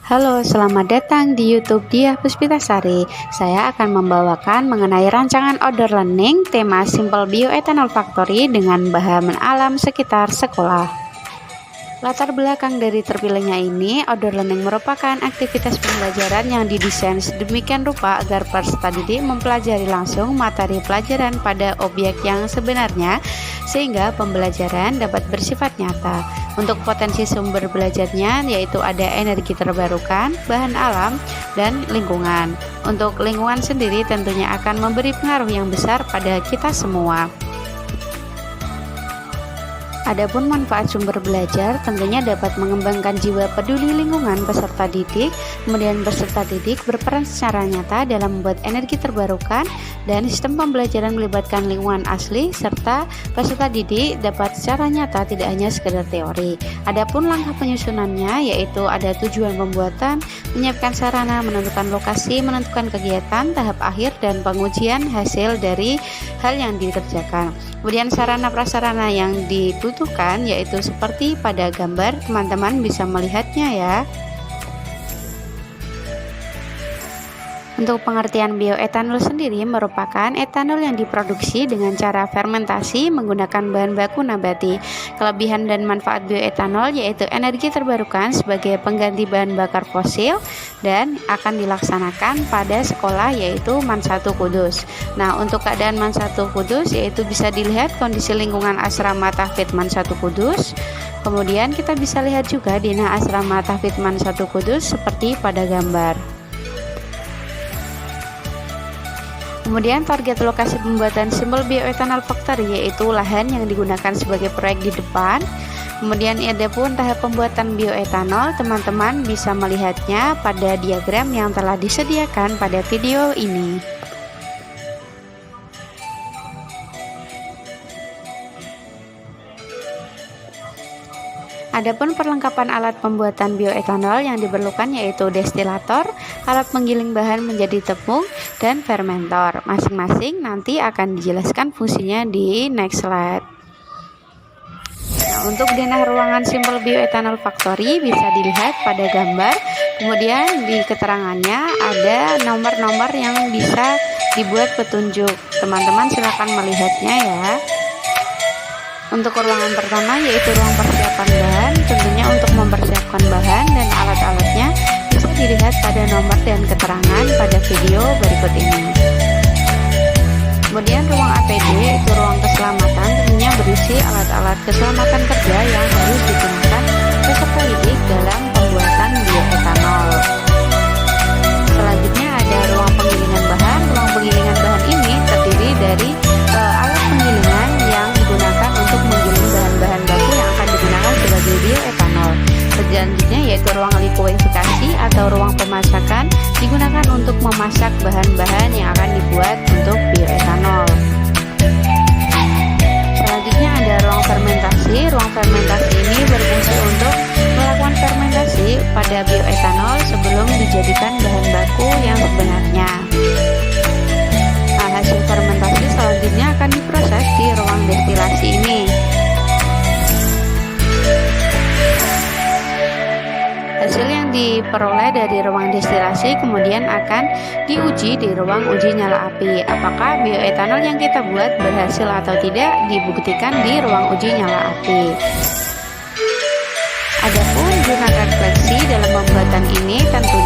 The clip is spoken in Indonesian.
Halo, selamat datang di YouTube Diah Puspitasari. Saya akan membawakan mengenai rancangan outdoor learning tema Simple Bioethanol Factory dengan bahan alam sekitar sekolah. Latar belakang dari terpilihnya ini, outdoor learning merupakan aktivitas pembelajaran yang didesain sedemikian rupa agar peserta didik mempelajari langsung materi pelajaran pada objek yang sebenarnya, sehingga pembelajaran dapat bersifat nyata. Untuk potensi sumber belajarnya yaitu ada energi terbarukan, bahan alam, dan lingkungan. Untuk lingkungan sendiri tentunya akan memberi pengaruh yang besar pada kita semua. Adapun manfaat sumber belajar tentunya dapat mengembangkan jiwa peduli lingkungan peserta didik, kemudian peserta didik berperan secara nyata dalam membuat energi terbarukan, dan sistem pembelajaran melibatkan lingkungan asli, serta peserta didik dapat secara nyata tidak hanya sekedar teori. Adapun langkah penyusunannya yaitu ada tujuan pembuatan, menyiapkan sarana, menentukan lokasi, menentukan kegiatan, tahap akhir, dan pengujian hasil dari hal yang dikerjakan. Kemudian sarana prasarana yang dibutuhkan yaitu seperti pada gambar, teman-teman bisa melihatnya ya. Untuk pengertian bioetanol sendiri merupakan etanol yang diproduksi dengan cara fermentasi menggunakan bahan baku nabati. Kelebihan dan manfaat bioetanol yaitu energi terbarukan sebagai pengganti bahan bakar fosil dan akan dilaksanakan pada sekolah yaitu MAN 1 Kudus. Nah, untuk keadaan MAN 1 Kudus yaitu bisa dilihat kondisi lingkungan asrama Tahfidz MAN 1 Kudus. Kemudian kita bisa lihat juga Dina asrama Tahfidz MAN 1 Kudus seperti pada gambar. Kemudian target lokasi pembuatan Simple Bioethanol Factory yaitu lahan yang digunakan sebagai proyek di depan. Kemudian ada pun tahap pembuatan bioetanol, teman-teman bisa melihatnya pada diagram yang telah disediakan pada video ini. Adapun perlengkapan alat pembuatan bioetanol yang diperlukan yaitu destilator, alat penggiling bahan menjadi tepung, dan fermentor. Masing-masing nanti akan dijelaskan fungsinya di next slide. Nah, untuk denah ruangan Simple Bioethanol Factory bisa dilihat pada gambar. Kemudian di keterangannya ada nomor-nomor yang bisa dibuat petunjuk. Teman-teman silakan melihatnya ya. Untuk ruangan pertama yaitu ruang persiapan bahan, tentunya untuk mempersiapkan bahan dan alat-alatnya bisa dilihat pada nomor dan keterangan pada video berikut ini. Kemudian ruang APD yaitu ruang keselamatan, tentunya berisi alat-alat keselamatan kerja yang harus digunakan peserta didik dalam pembuatan bioetanol. Selanjutnya ada ruang penggilingan bahan. Ruang penggilingan bahan ini terdiri dari alat penggilingan yang digunakan untuk menggiling bahan-bahan baku yang akan digunakan sebagai bioetanol. Selanjutnya yaitu ruang likuidifikasi atau ruang pemasakan, digunakan untuk memasak bahan-bahan yang akan dibuat untuk bioetanol. Selanjutnya ada ruang fermentasi. Ruang fermentasi ini berfungsi untuk melakukan fermentasi pada bioetanol sebelum dijadikan bahan baku yang sebenarnya. Hasil fermentasi selanjutnya akan diproses di ruang destilasi ini. Hasil yang diperoleh dari ruang destilasi kemudian akan diuji di ruang uji nyala api. Apakah bioetanol yang kita buat berhasil atau tidak dibuktikan di ruang uji nyala api. Adapun zona refleksi dalam pembuatan ini tentu